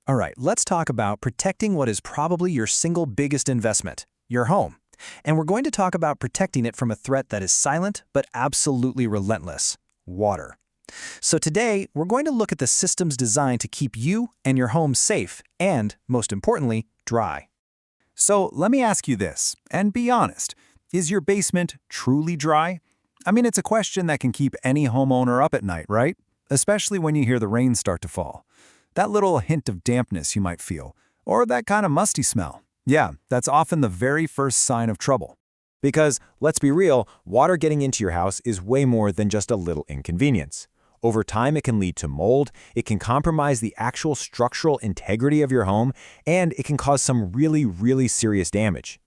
All right, let's talk about protecting what is probably your single biggest investment, your home. And we're going to talk about protecting it from a threat that is silent but absolutely relentless, water. So today, we're going to look at the systems designed to keep you and your home safe and, most importantly, dry. So let me ask you this, and be honest. Is your basement truly dry? I mean, it's a question that can keep any homeowner up at night, right? Especially when you hear the rain start to fall. That little hint of dampness you might feel, or that kind of musty smell. Yeah, that's often the very first sign of trouble. Because, let's be real, water getting into your house is way more than just a little inconvenience. Over time, it can lead to mold, it can compromise the actual structural integrity of your home, and it can cause some really serious damage.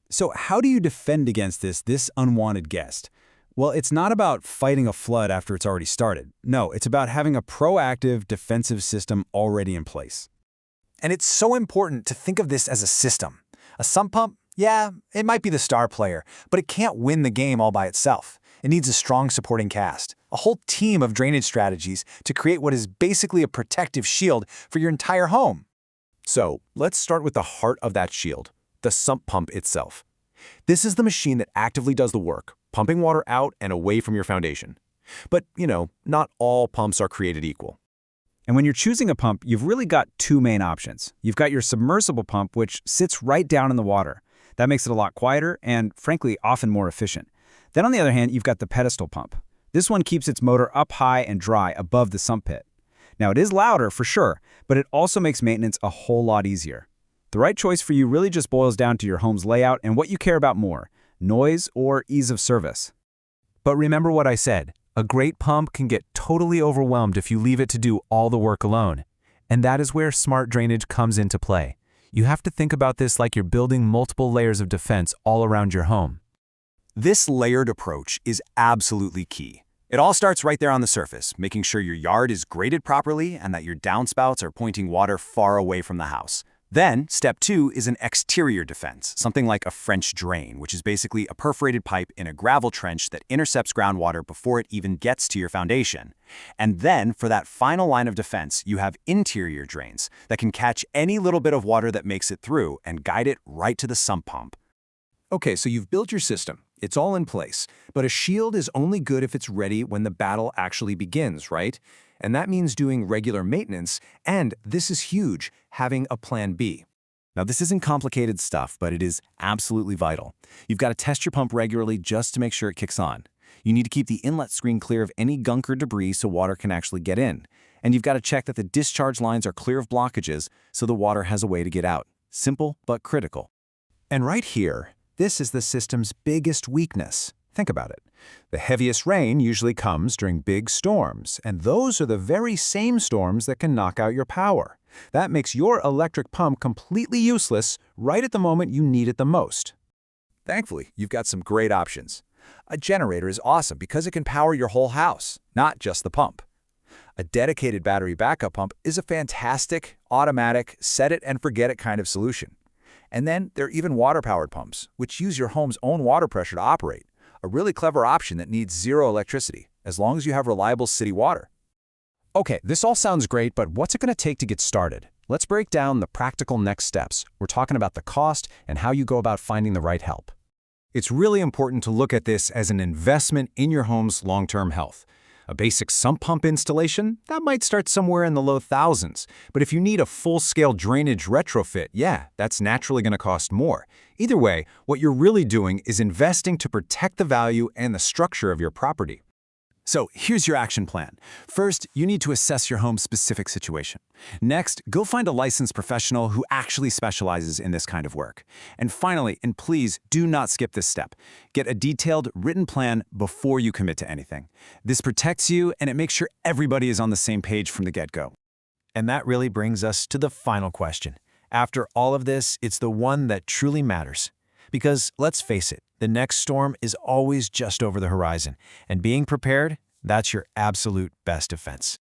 So how do you defend against this unwanted guest? Well, it's not about fighting a flood after it's already started. No, it's about having a proactive defensive system already in place. And it's so important to think of this as a system. A sump pump, yeah, it might be the star player, but it can't win the game all by itself. It needs a strong supporting cast, a whole team of drainage strategies to create what is basically a protective shield for your entire home. So, let's start with the heart of that shield, the sump pump itself. This is the machine that actively does the work, pumping water out and away from your foundation. But, not all pumps are created equal. And when you're choosing a pump, you've really got two main options. You've got your submersible pump, which sits right down in the water. That makes it a lot quieter and, frankly, often more efficient. Then on the other hand, you've got the pedestal pump. This one keeps its motor up high and dry above the sump pit. Now, it is louder for sure, but it also makes maintenance a whole lot easier. The right choice for you really just boils down to your home's layout and what you care about more, noise or ease of service. But remember what I said, a great pump can get totally overwhelmed if you leave it to do all the work alone. And that is where smart drainage comes into play. You have to think about this like you're building multiple layers of defense all around your home. This layered approach is absolutely key. It all starts right there on the surface, making sure your yard is graded properly and that your downspouts are pointing water far away from the house. Then, step 2 is an exterior defense, something like a French drain, which is basically a perforated pipe in a gravel trench that intercepts groundwater before it even gets to your foundation. And then, for that final line of defense, you have interior drains that can catch any little bit of water that makes it through and guide it right to the sump pump. Okay, so you've built your system. It's all in place. But a shield is only good if it's ready when the battle actually begins, right? And that means doing regular maintenance, and this is huge, having a plan B. Now, this isn't complicated stuff, but it is absolutely vital. You've got to test your pump regularly just to make sure it kicks on. You need to keep the inlet screen clear of any gunk or debris so water can actually get in. And you've got to check that the discharge lines are clear of blockages so the water has a way to get out. Simple, but critical. And right here, this is the system's biggest weakness. Think about it. The heaviest rain usually comes during big storms, and those are the very same storms that can knock out your power. That makes your electric pump completely useless right at the moment you need it the most. Thankfully, you've got some great options. A generator is awesome because it can power your whole house, not just the pump. A dedicated battery backup pump is a fantastic, automatic, set-it-and-forget-it kind of solution. And then there are even water-powered pumps, which use your home's own water pressure to operate. A really clever option that needs zero electricity, as long as you have reliable city water. Okay, this all sounds great, but what's it going to take to get started? Let's break down the practical next steps. We're talking about the cost and how you go about finding the right help. It's really important to look at this as an investment in your home's long-term health. A basic sump pump installation, that might start somewhere in the low thousands. But if you need a full-scale drainage retrofit, yeah, that's naturally going to cost more. Either way, what you're really doing is investing to protect the value and the structure of your property. So here's your action plan. First, you need to assess your home's specific situation. Next, go find a licensed professional who actually specializes in this kind of work. And finally, and please do not skip this step, get a detailed written plan before you commit to anything. This protects you and it makes sure everybody is on the same page from the get-go. And that really brings us to the final question. After all of this, it's the one that truly matters. Because let's face it, the next storm is always just over the horizon, and being prepared, that's your absolute best defense.